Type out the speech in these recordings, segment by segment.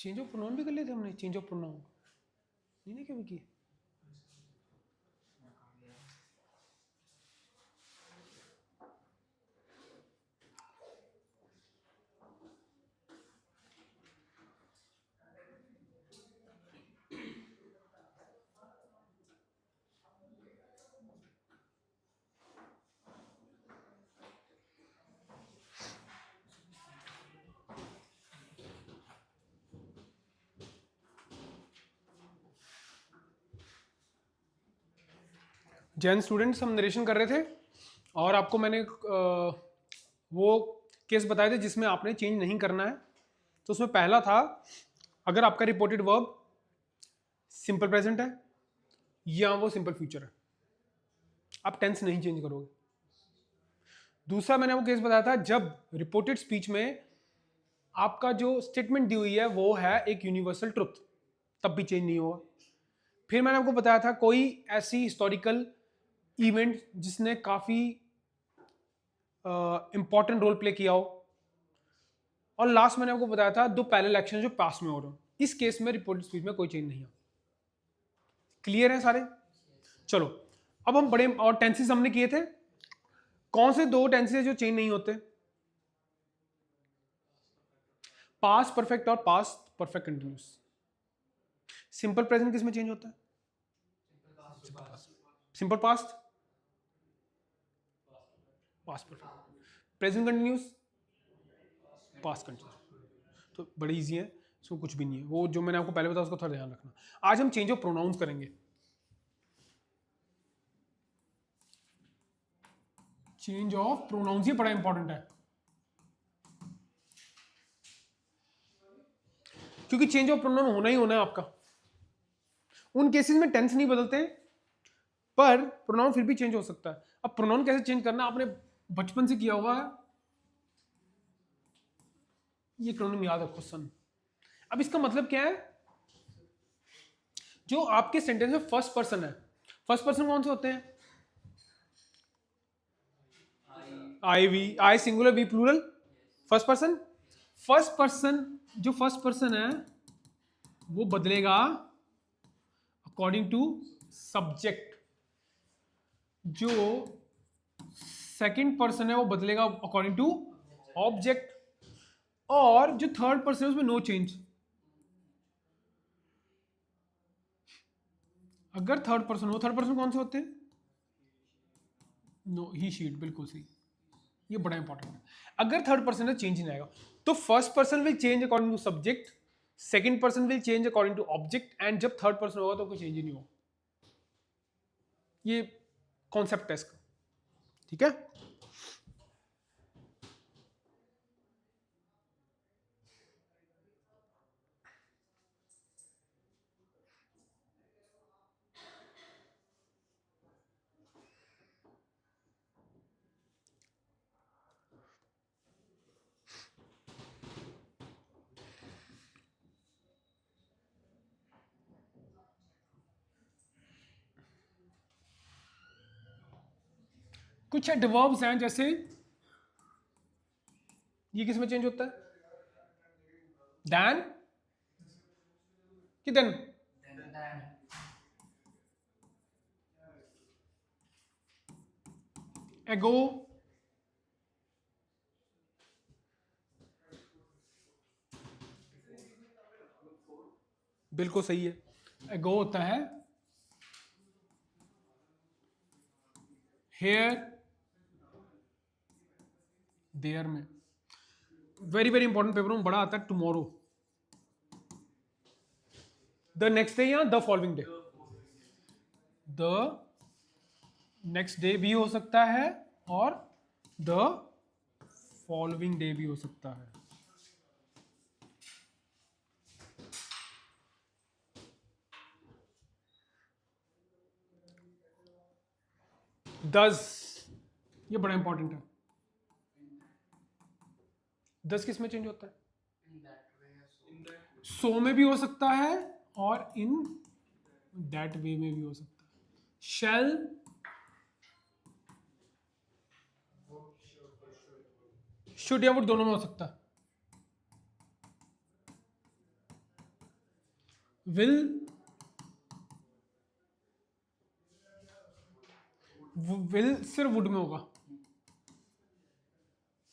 Change of pronoun भी कर लिए थे हमने, चेंज ऑफ प्रोनाउन नहीं ना कभी किए। जैन स्टूडेंट्स, हम नरेशन कर रहे थे और आपको मैंने वो केस बताए थे जिसमें आपने चेंज नहीं करना है। तो उसमें पहला था, अगर आपका रिपोर्टेड वर्ब सिंपल प्रेजेंट है या वो सिंपल फ्यूचर है, आप टेंस नहीं चेंज करोगे। दूसरा मैंने वो केस बताया था जब रिपोर्टेड स्पीच में आपका जो स्टेटमेंट दी हुई है वो है एक यूनिवर्सल ट्रुथ, तब भी चेंज नहीं होगा। फिर मैंने आपको बताया था कोई ऐसी हिस्टोरिकल इवेंट जिसने काफी इंपॉर्टेंट रोल प्ले किया हो। और लास्ट मैंने आपको बताया था दो पैरेलल एक्शन जो पास में हो रहे हो। इस केस में रिपोर्टेड स्पीच में कोई चेंज नहीं है। क्लियर है सारे? चलो अब हम बड़े और टेंसेस हमने किए थे। कौन से दो टेंसेस जो चेंज नहीं होते? पास्ट परफेक्ट और past perfect continuous. Simple present किस में चेंज होता है? Simple past, past perfect. Present continuous, past continuous. तो बड़ी इजी है, इसमें कुछ भी नहीं है। वो जो मैंने आपको पहले बताया उसका थोड़ा ध्यान रखना। आज हम चेंज ऑफ प्रोनाउंस करेंगे। चेंज ऑफ प्रोनाउंस ही बड़ा इंपॉर्टेंट है, क्योंकि चेंज ऑफ प्रोनाउन होना ही होना है आपका। उन केसेस में टेंस नहीं बदलते पर प्रोनाउन फिर भी चेंज हो सकता है। अब प्रोनाउन कैसे चेंज करना आपने बचपन से किया हुआ है, ये एक्रोनिम याद रखो सन। अब इसका मतलब क्या है? जो आपके सेंटेंस में फर्स्ट पर्सन है, फर्स्ट पर्सन कौन से होते हैं? I, we, I singular, we plural. First person, first person जो फर्स्ट पर्सन है वो बदलेगा अकॉर्डिंग टू सब्जेक्ट। जो सेकंड पर्सन है वो बदलेगा अकॉर्डिंग टू ऑब्जेक्ट। और जो थर्ड पर्सन है उसमें नो चेंज। अगर थर्ड पर्सन हो, थर्ड पर्सन कौन से होते हैं? नो, ही शीट, बिल्कुल सही। ये बड़ा इंपॉर्टेंट है। अगर थर्ड पर्सन है चेंज नहीं आएगा। तो first person will change according to subject, second person will change according to object, and जब थर्ड पर्सन होगा तो कोई चेंज ही नहीं होगा। ये कॉन्सेप्ट है इसका, ठीक है? कुछ एडवर्ब्स हैं जैसे ये किस में चेंज होता है? दैन कि देन? एगो, बिल्कुल सही है। एगो होता है हेयर, देयर में। वेरी वेरी इंपॉर्टेंट, पेपर में बड़ा आता है टुमारो, द नेक्स्ट डे या the following day. The next day भी हो सकता है और द फॉलोइंग डे भी हो सकता है। दस, ये बड़ा इंपॉर्टेंट है। दस किस में चेंज होता है? सो में भी हो सकता है और इन दैट वे में भी हो सकता है। शेल, शुड या वुड दोनों में हो सकता है। विल विल सिर्फ वुड में होगा,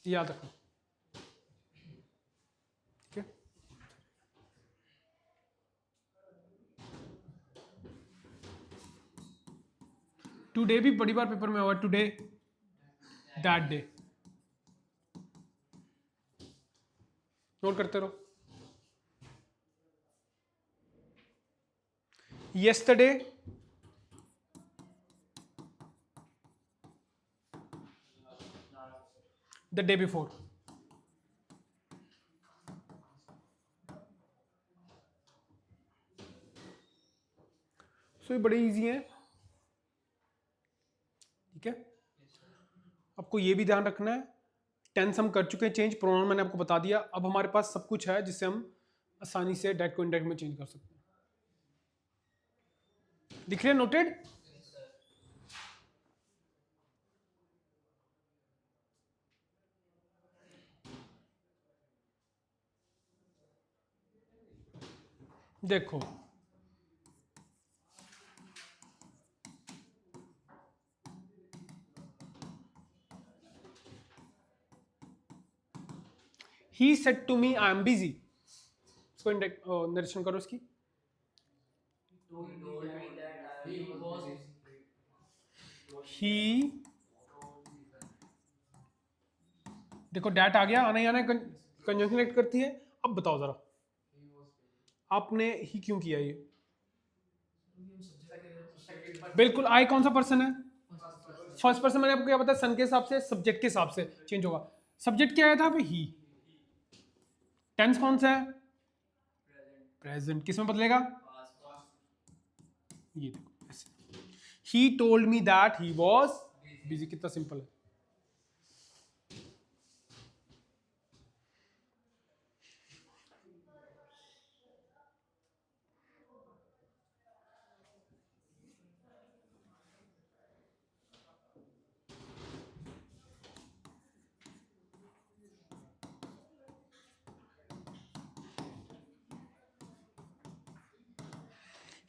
याद रखना, ठीक है। टुडे भी बड़ी बार पेपर में होगा, टुडे, दैट डे, नोट करते रहो। yesterday, the day before, सो ये बड़े इजी हैं, ठीक है। आपको ये भी ध्यान रखना है, टेंस हम कर चुके हैं चेंज, प्रोनाउन मैंने आपको बता दिया, अब हमारे पास सब कुछ है जिससे हम आसानी से डायरेक्ट को इनडायरेक्ट में चेंज कर सकते हैं। दिख रहे हैं, नोटेड? देखो, he said to me I am busy, इसको नरेशन करो इसकी। he, देखो डैट आ गया, आना ही आना, कंजंक्शन एक्ट करती है। अब बताओ जरा, आपने ही क्यों किया ये? बिल्कुल, आई कौन सा पर्सन है? First person. मैंने आपको क्या बताया, सन के हिसाब से, सब्जेक्ट के हिसाब से चेंज होगा। सब्जेक्ट क्या आया था अभी? ही। टेंस कौन सा है? प्रेजेंट। किस में बदलेगा? ये देखो ऐसे, he told me that he was busy. कितना सिंपल है।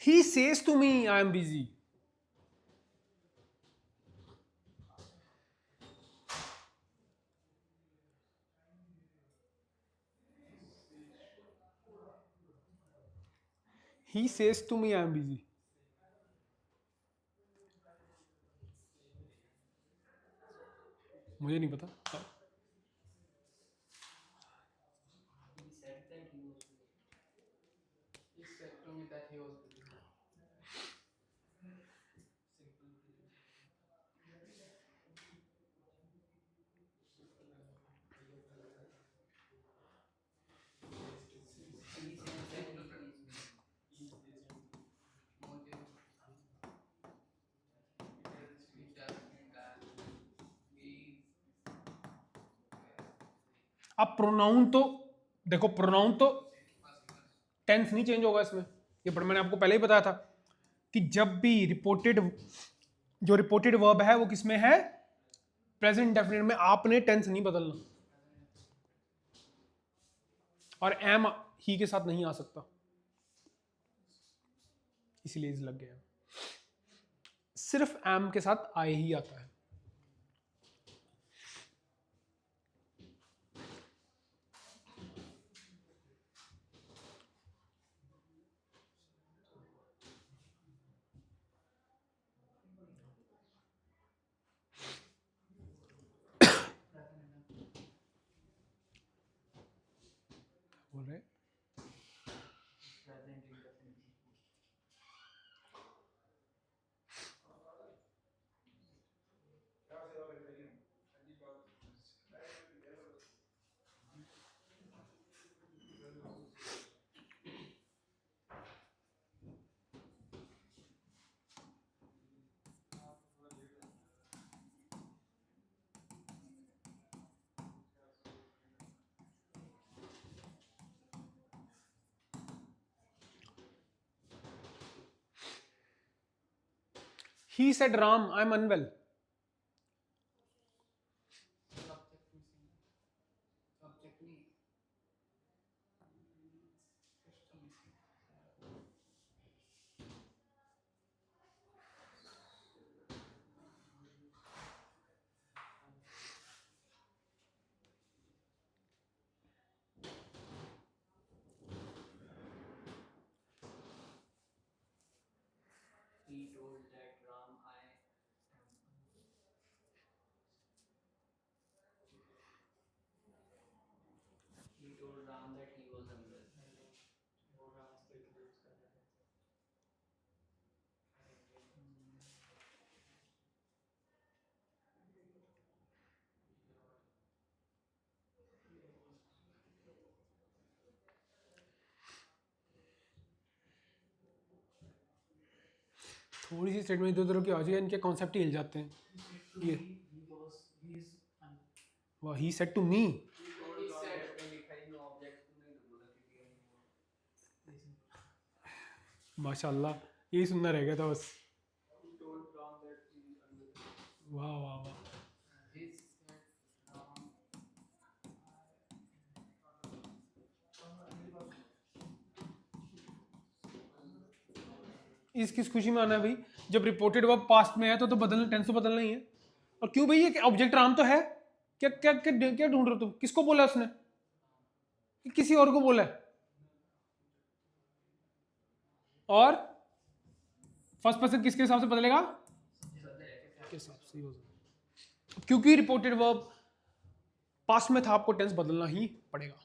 He says to me I am busy. He says to me I am busy. मुझे नहीं पता। अब प्रोनाउन तो देखो, प्रोनाउन तो टेंस नहीं चेंज होगा इसमें, ये पर मैंने आपको पहले ही बताया था कि जब भी रिपोर्टेड, जो रिपोर्टेड वर्ब है वो किसमें है? प्रेजेंट इंडेफिनिट में। आपने टेंस नहीं बदलना, और एम ही के साथ नहीं आ सकता, इसीलिए लग गया। सिर्फ एम के साथ आए ही आता है। बोल रहे he said Ram I am unwell. थोड़ी सी स्टेटमेंट इधर उधर की आ जाए, इनके कॉन्सेप्ट ही हिल जाते हैं। ये वाह, ही सेड टू मी, माशाल्लाह, यही सुनना रह गया था बस। वाह वाह वाह। इस किस खुशी में आना है भाई, जब रिपोर्टेड वर्ब पास्ट में है तो बदलना, टेंस तो बदलना ही है। और क्यों भाई, ये ऑब्जेक्ट राम तो है, क्या क्या क्या क्या ढूंढ रहे हो तुम? किसको बोला उसने, कि किसी और को बोला है? और फर्स्ट पर्सन किसके हिसाब से बदलेगा? के हिसाब से ही हो सकता। क्योंकि रिपोर्टेड वर्ब पास्ट में था, आपको टेंस बदलना ही पड़ेगा।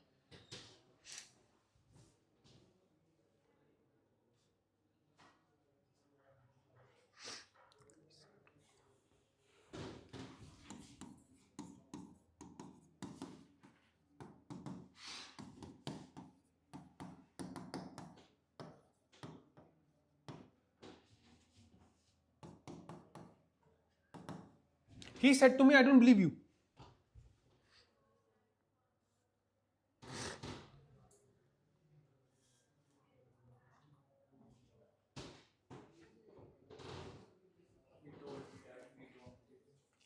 He said to me, I don't believe you.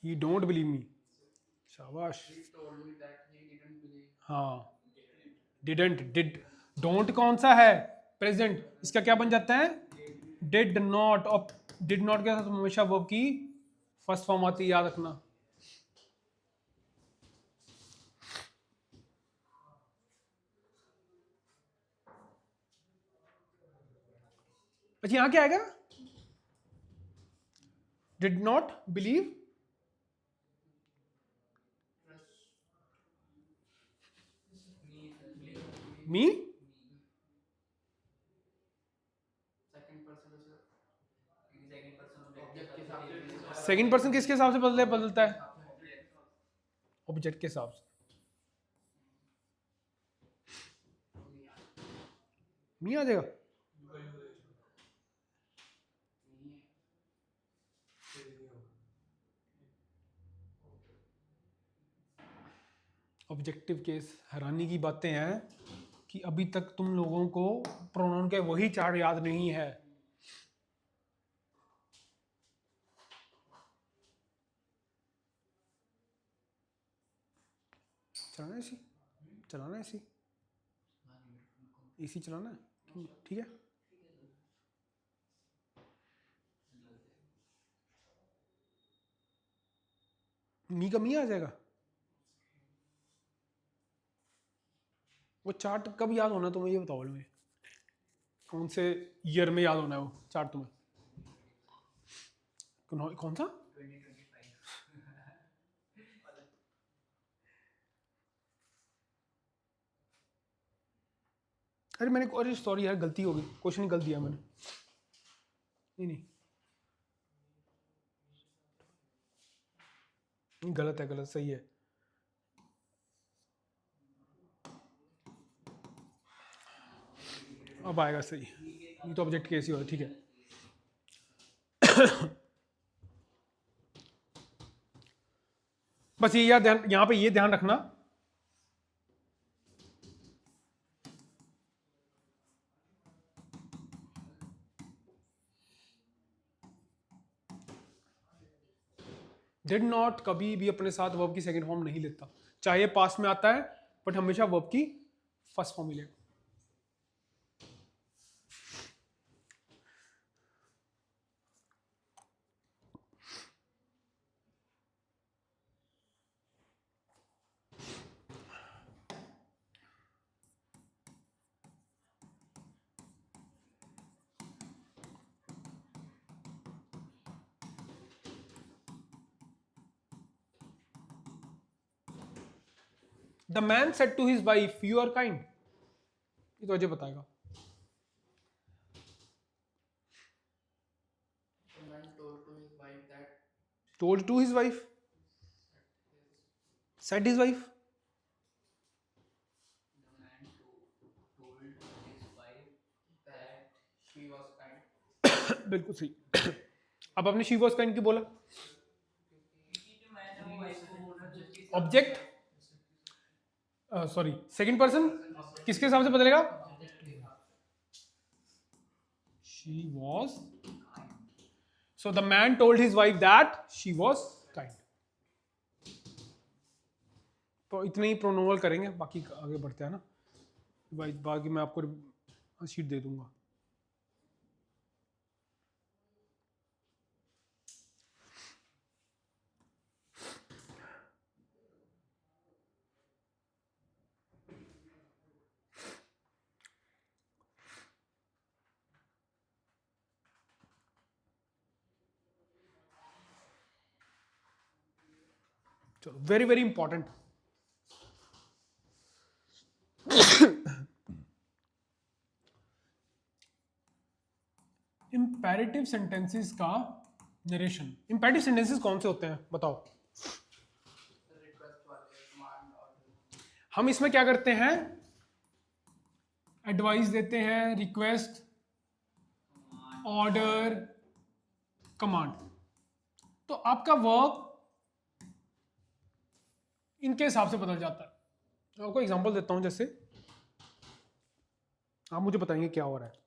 He don't believe me. शाबाश। हाँ, didn't, did, don't कौन सा है? प्रेजेंट, इसका क्या बन जाता है? Did not। और did not के साथ हमेशा वर्ब की फर्स्ट फॉर्म आती है, याद रखना। अच्छा, यहाँ क्या आएगा? Did not believe me। Second person किसके हिसाब से बदलता है? ऑब्जेक्ट के हिसाब से। मी आ जाएगा। ऑब्जेक्टिव केस, हैरानी की बातें हैं कि अभी तक तुम लोगों को प्रोनाउन के वही चार्ट याद नहीं है। चलाना है चलाना है एसी चलाना है, ठीक है। मी का मी आ जाएगा। वो चार्ट कब याद होना तुम्हें, ये बताओ मुझे, कौन से ईयर में याद होना है वो चार्ट तुम्हें? कौन सा? अरे मैंने, अरे सॉरी यार, गलती हो गई, क्वेश्चन गलत दिया मैंने। नहीं, गलत है, गलत, सही है। अब आएगा सही, ये तो ऑब्जेक्ट केस ही हो, ठीक है। बस ये याद, यहाँ पे ये ध्यान रखना, डिड नॉट कभी भी अपने साथ वर्ब की सेकंड फॉर्म नहीं लेता, चाहे पास में आता है, बट हमेशा वर्ब की फर्स्ट फॉर्म ही लेगा। The man said to his wife, you are kind. ये तो अजय बताएगा। Told to his wife, said his wife. बिल्कुल सही। अब आपने शी वॉज काइंड की बोला, ऑब्जेक्ट सॉरी सेकंड पर्सन किसके हिसाब से बदलेगा, she was, so the man told his wife that she was kind. तो इतने ही प्रोनोवल करेंगे, बाकी आगे बढ़ते हैं ना, बाकी मैं आपको शीट दे दूंगा। चलो, very very important, imperative sentences का नरेशन। इंपैरेटिव सेंटेंसेस कौन से होते हैं बताओ? हम इसमें क्या करते हैं, एडवाइस देते हैं, रिक्वेस्ट, ऑर्डर, कमांड। तो आपका वर्ब इनके हिसाब से बदल जाता है। मैं आपको एग्जांपल देता हूं, जैसे आप मुझे बताएंगे क्या हो रहा है।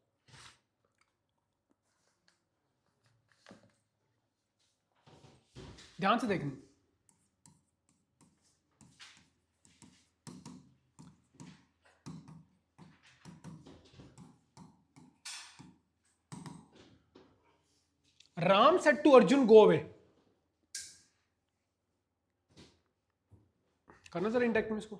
ध्यान से देखना, Ram said to Arjun go away. करना सर इंटेक्ट में इसको,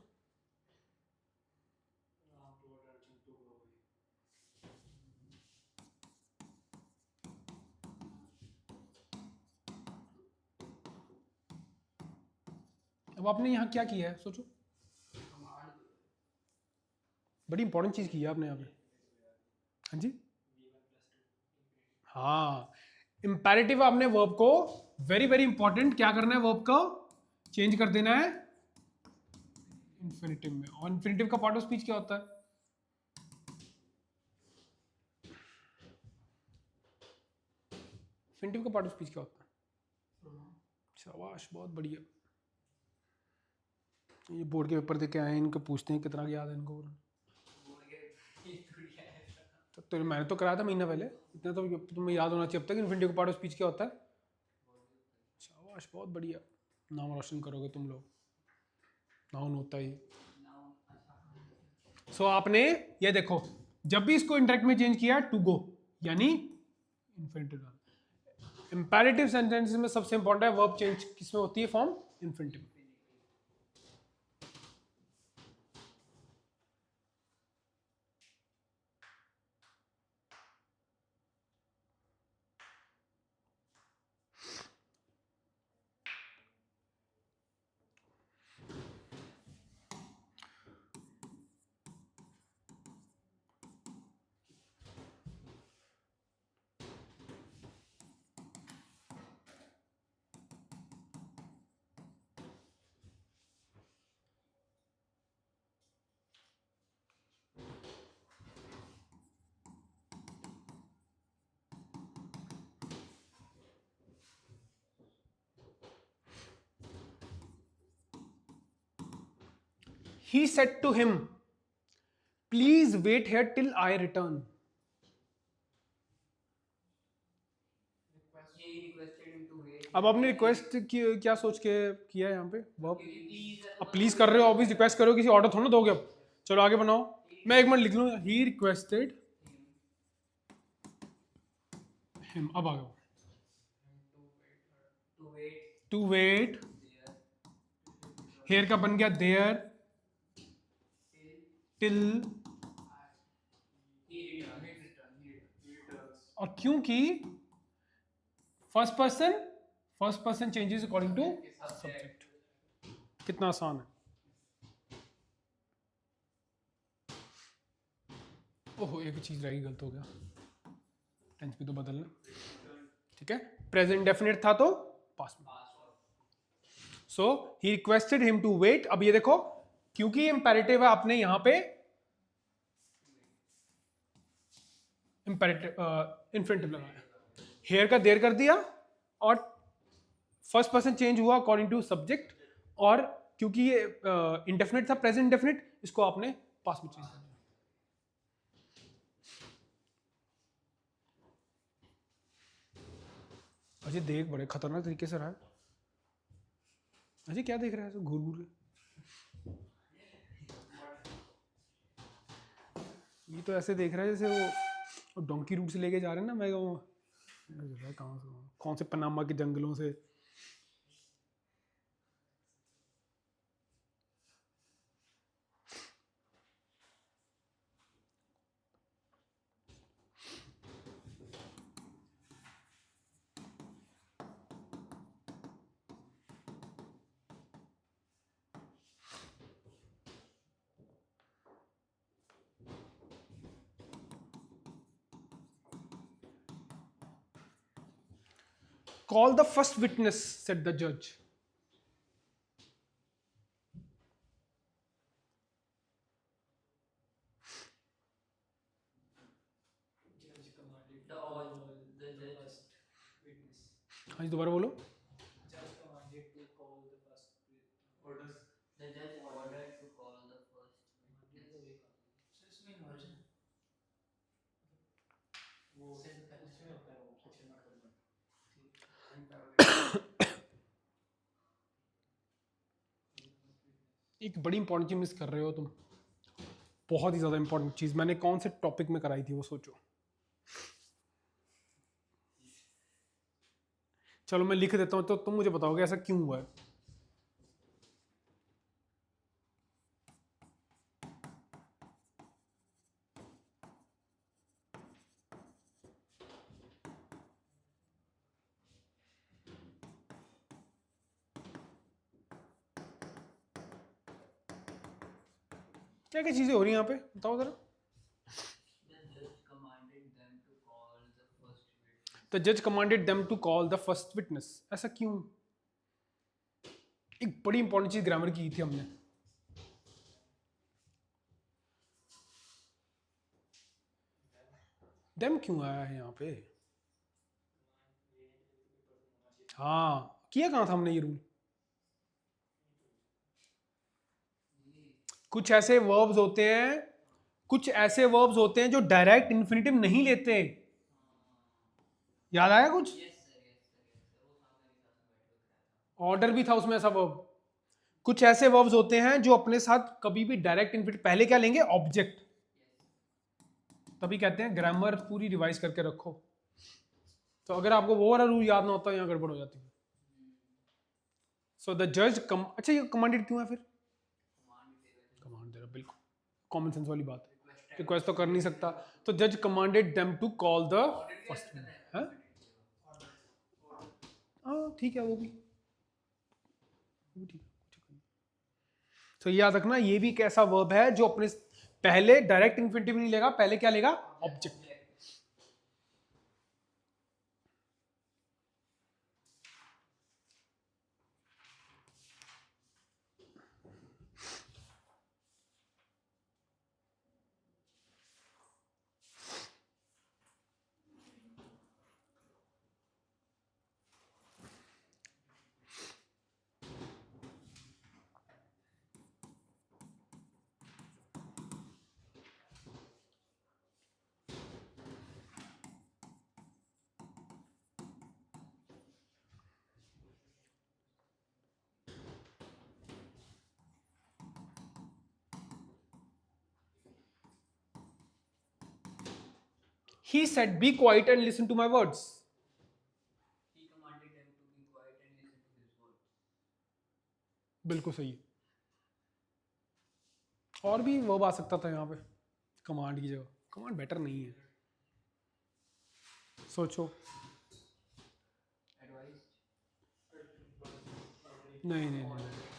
अब आपने यहां क्या किया है सोचो, बड़ी इंपॉर्टेंट चीज की है आपने यहाँ पे। हाँ जी, हाँ, इंपैरेटिव आपने वर्ब को वेरी वेरी इंपॉर्टेंट क्या करना है, वर्ब को चेंज कर देना है इंफिनिटिव में। और इंफिनिटिव का पार्ट ऑफ स्पीच क्या होता है? इंफिनिटिव का पार्ट ऑफ स्पीच क्या होता है? शाबाश, बहुत बढ़िया। ये बोर्ड के पेपर देके आए, इनको पूछते हैं कितना याद है इनको। तो मैंने तो कराया था महीना पहले, इतना तो तुम्हें याद होना चाहिए अब तक। इन्फिनिटिव का पार्ट ऑफ स्पीच क्या होता है? शाबाश, बहुत बढ़िया, नाम रोशन करोगे तुम लोग। नाउन होता ही। सो आपने ये देखो, जब भी इसको इंटरेक्ट में चेंज किया टू गो, यानी इन्फिनिटिव। इंपैरेटिव सेंटेंसेस में सबसे इंपॉर्टेंट है वर्ब चेंज किसमें होती है, form infinitive. He said to him, please wait here till I return. अब आपने रिक्वेस्ट क्या सोच के किया है यहाँ पे वर्ब? अब प्लीज कर रहे हो, ऑब्वियस रिक्वेस्ट करो, किसी ऑर्डर थोड़ा ना दोगे। अब चलो आगे बनाओ, मैं एक मिनट लिख लूँ। ही रिक्वेस्टेड हिम, अब आ गया टू वेट, हेयर का बन गया देयर, टिल, और क्योंकि first person changes according to subject. कितना आसान है। ओहो, एक चीज रही, गलत हो गया, टेंस भी तो बदलना। ठीक है, प्रेजेंट डेफिनेट था तो पास्ट में। So he requested him to wait. अब ये देखो, क्योंकि इंपैरेटिव है, आपने यहां पे इंपैरेटिव इन्फिनिटिव लगाया, हेयर का देर कर दिया, और फर्स्ट पर्सन चेंज हुआ अकॉर्डिंग टू सब्जेक्ट, और क्योंकि ये इंडेफिनिट था, प्रेजेंट इंडेफिनिट, इसको आपने पास्ट में चेंज कर दिया। अजय देख बड़े खतरनाक तरीके से रहा है। अजय क्या देख रहा है घूर घूर के? ये तो ऐसे देख रहा है जैसे वो डोंकी रूट से लेके जा रहे हैं ना, मैं कहाँ से, कौन से पनामा के जंगलों से। Call the first witness, said the judge. हाँ जी, दोबारा बोलो। एक बड़ी इंपॉर्टेंट चीज मिस कर रहे हो तुम, बहुत ही ज्यादा इंपॉर्टेंट चीज। मैंने कौन से टॉपिक में कराई थी वो सोचो। चलो मैं लिख देता हूँ तो तुम मुझे बताओगे ऐसा क्यों हुआ है। क्या क्या चीजें हो रही हैं यहाँ पे, बताओ जरा। The judge commanded them to call the first witness. ऐसा क्यों? एक बड़ी इंपॉर्टेंट चीज ग्रामर की थी हमने। them क्यों आया है यहाँ पे? हाँ, किया कहाँ था हमने ये रूल? कुछ ऐसे वर्ब्स होते हैं, कुछ ऐसे वर्ब्स होते हैं जो डायरेक्ट इन्फिनिटिव नहीं लेते। याद आया कुछ? ऑर्डर भी था उसमें ऐसा वर्ब। कुछ ऐसे वर्ब्स होते हैं जो अपने साथ कभी भी डायरेक्ट इन्फिनिटिव पहले क्या लेंगे? ऑब्जेक्ट। तभी कहते हैं ग्रामर पूरी रिवाइज करके रखो। तो अगर आपको वो वाला रूल याद ना होता, यहाँ गड़बड़ हो जाती है। सो द जज अच्छा, ये कमांडेड क्यों है फिर? कमांड दे रहा, बिल्कुल कॉमन सेंस वाली बात है। रिक्वेस्ट तो कर नहीं सकता, तो जज commanded them to call the first. हाँ ठीक है, वो भी ठीक है। तो याद रखना, ये भी एक ऐसा वर्ब है जो अपने पहले डायरेक्ट इन्फिनिटिव नहीं लेगा, पहले क्या लेगा? Object. He said, "Be quiet and listen to my words." He commanded them to be quiet and listen to his words. बिल्कुल सही है। और भी वर्ब आ सकता था यहाँ पे कमांड की जगह। कमांड बेटर नहीं है, सोचो। Advice. नहीं नहीं नहीं, नहीं।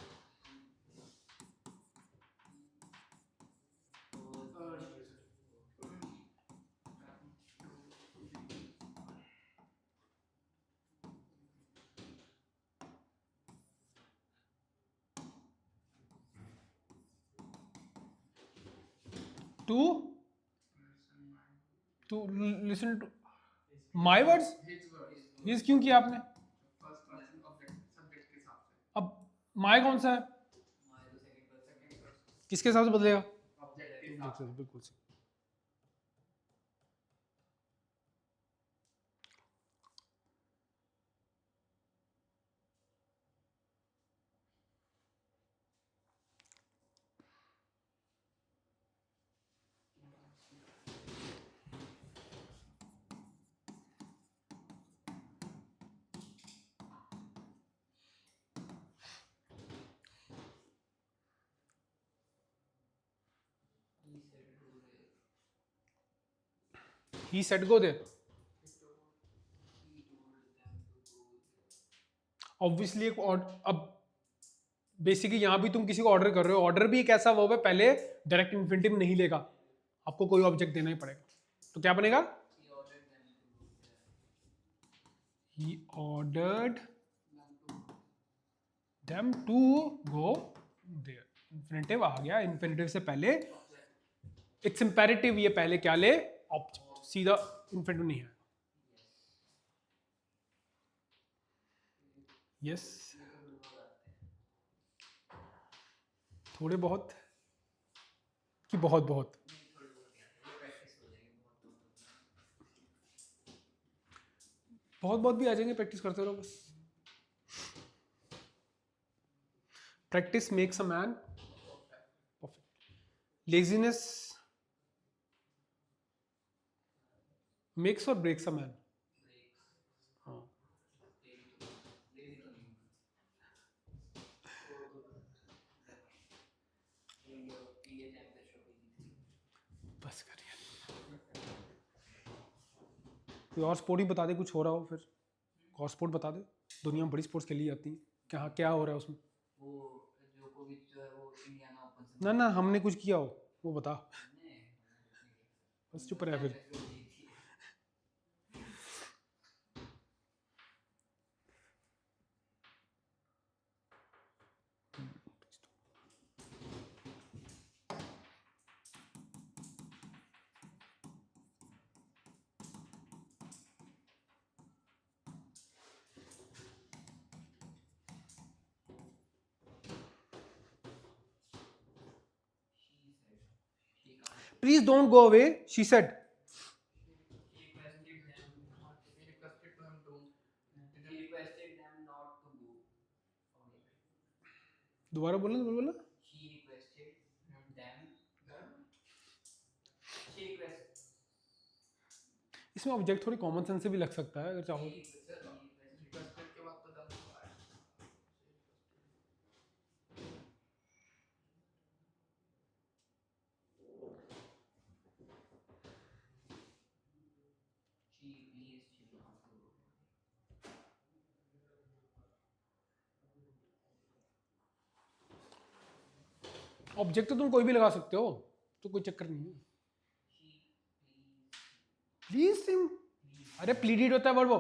to listen to my words, his क्यों किया आपने? माय कौन सा है? माय तो सेकंड पर्सन किसके हिसाब से बदलेगा? ऑब्जेक्टिव बिल्कुल सही। ही सेट गो देयर। ऑब्वियसली एक अब बेसिकली यहाँ भी तुम किसी को ऑर्डर कर रहे हो, ऑर्डर भी एक ऐसा वर्ब है, पहले डायरेक्ट इन्फिनिटिव नहीं लेगा, आपको कोई ऑब्जेक्ट देना ही पड़ेगा। तो क्या बनेगा? He ordered them to go there. Infinitive आ गया, इन्फिनिटिव से पहले इट्स इंपेरेटिव, ये पहले क्या ले? ऑब्जेक्ट, सीधा इन्फिनिटिव नहीं है। यस, थोड़े बहुत कि बहुत बहुत बहुत बहुत भी आ जाएंगे, प्रैक्टिस करते रहो बस। Practice makes a man perfect. Laziness makes और ब्रेक्स अ मैन। हाँ, बस करिए। कोई और स्पोर्ट ही बता दे, कुछ हो रहा हो फिर और स्पोर्ट बता दे। दुनिया में बड़ी स्पोर्ट्स खेली जाती है, क्या क्या हो रहा है उसमें? वो जोकोविच जो है वो इंडियाना ओपन से ना ना, हमने कुछ किया हो वो बता, हमने बस चुप रहा फिर। Please don't go away, she said. दोबारा बोलना, दोबारा बोलना। इसमें ऑब्जेक्ट थोड़ी कॉमन सेंस से भी लग सकता है अगर चाहो तो। ऑब्जेक्ट तो तुम कोई भी लगा सकते हो, तो कोई चक्कर नहीं है। प्लीज सिम, अरे प्लीडिड होता है वर्ब वो।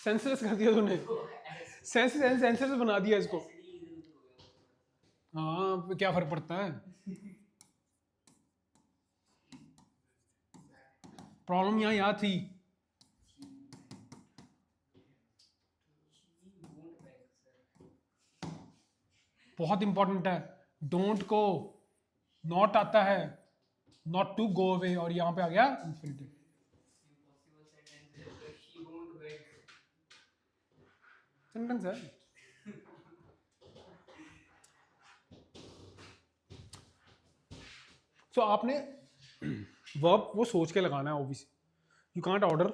सेंसलेस कर दिया तूने, सेंसलेस बना दिया इसको। हाँ, क्या फर्क पड़ता है? प्रॉब्लम यहाँ थी। बहुत इंपॉर्टेंट है, डोंट को नॉट आता है, नॉट टू गो अवे, और यहाँ पे आ गया इंफिनिटिव। सेंटेंस है। सो आपने वर्ब वो सोच के लगाना है ऑब्वियसली, यू कांट ऑर्डर।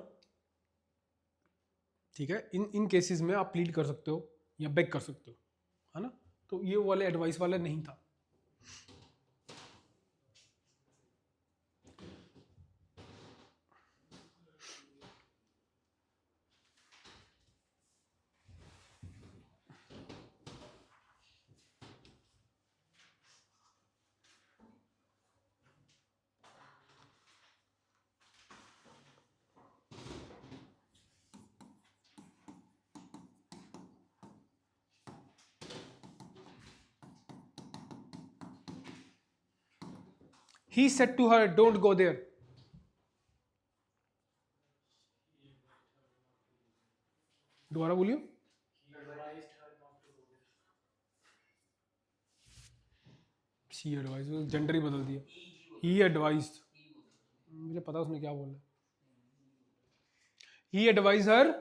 ठीक है, इन केसेस में आप प्लीड कर सकते हो या बेग कर सकते हो, है ना? तो ये वाले एडवाइस वाला नहीं था। He said to her, "Don't go there." बोलियो? शी एडवाइज, जेंडर ही बदल दिया, ही एडवाइज, मुझे पता उसने क्या बोला, he advise her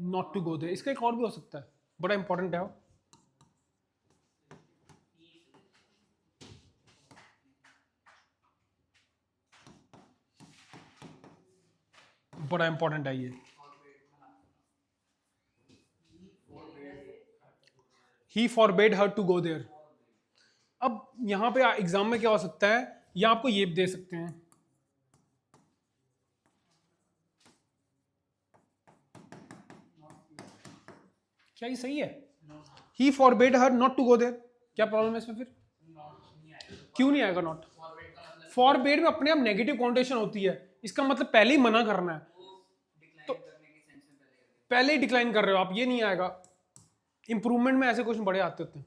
not to go there. इसका एक और भी हो सकता है, बड़ा इंपॉर्टेंट है वो। बड़ा इंपॉर्टेंट है ये, he forbade her to go there. अब यहां पे एग्जाम में क्या हो सकता है, या आपको ये दे सकते हैं, क्या ये सही है? He forbade her not to go there, क्या प्रॉब्लम है इसमें फिर? क्यों नहीं आएगा नॉट? फॉरबेड में अपने आप नेगेटिव कॉन्टेशन होती है, इसका मतलब पहले ही मना करना है, डिक्लाइन करने के सेंस में पहले ही डिक्लाइन कर रहे हो आप, ये नहीं आएगा। इंप्रूवमेंट में ऐसे क्वेश्चन बड़े आते होते हैं,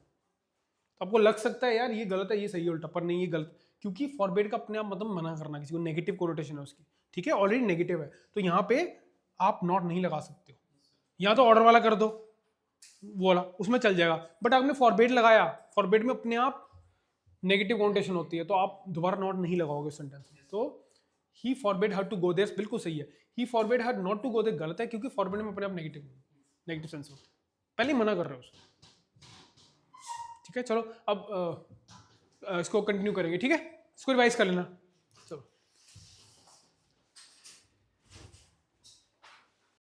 तो आपको लग सकता है यार ये गलत है ये सही है उल्टा, पर नहीं ये गलत, क्योंकि फॉरबेड का अपने आप मतलब मना करना किसी को, नेगेटिव कोनोटेशन है उसकी, ठीक है, ऑलरेडी नेगेटिव है, तो यहाँ पे आप नॉट नहीं लगा सकते हो, या तो ऑर्डर वाला कर दो वो वाला, उसमें चल जाएगा, बट आपने फॉरबेड लगाया, फॉरबेड में अपने आप नेगेटिव कॉन्टेशन होती है, तो आप दोबारा नॉट नहीं लगाओगे सेंटेंस में। तो he forbade her to go there बिल्कुल सही है, he forbade her not to go there गलत है, क्योंकि फॉरबेड में अपने आप नेगेटिव सेंस होता है, पहले ही मना कर रहे हो उसको। ठीक है, चलो अब इसको कंटिन्यू करेंगे, ठीक है, इसको रिवाइज कर लेना।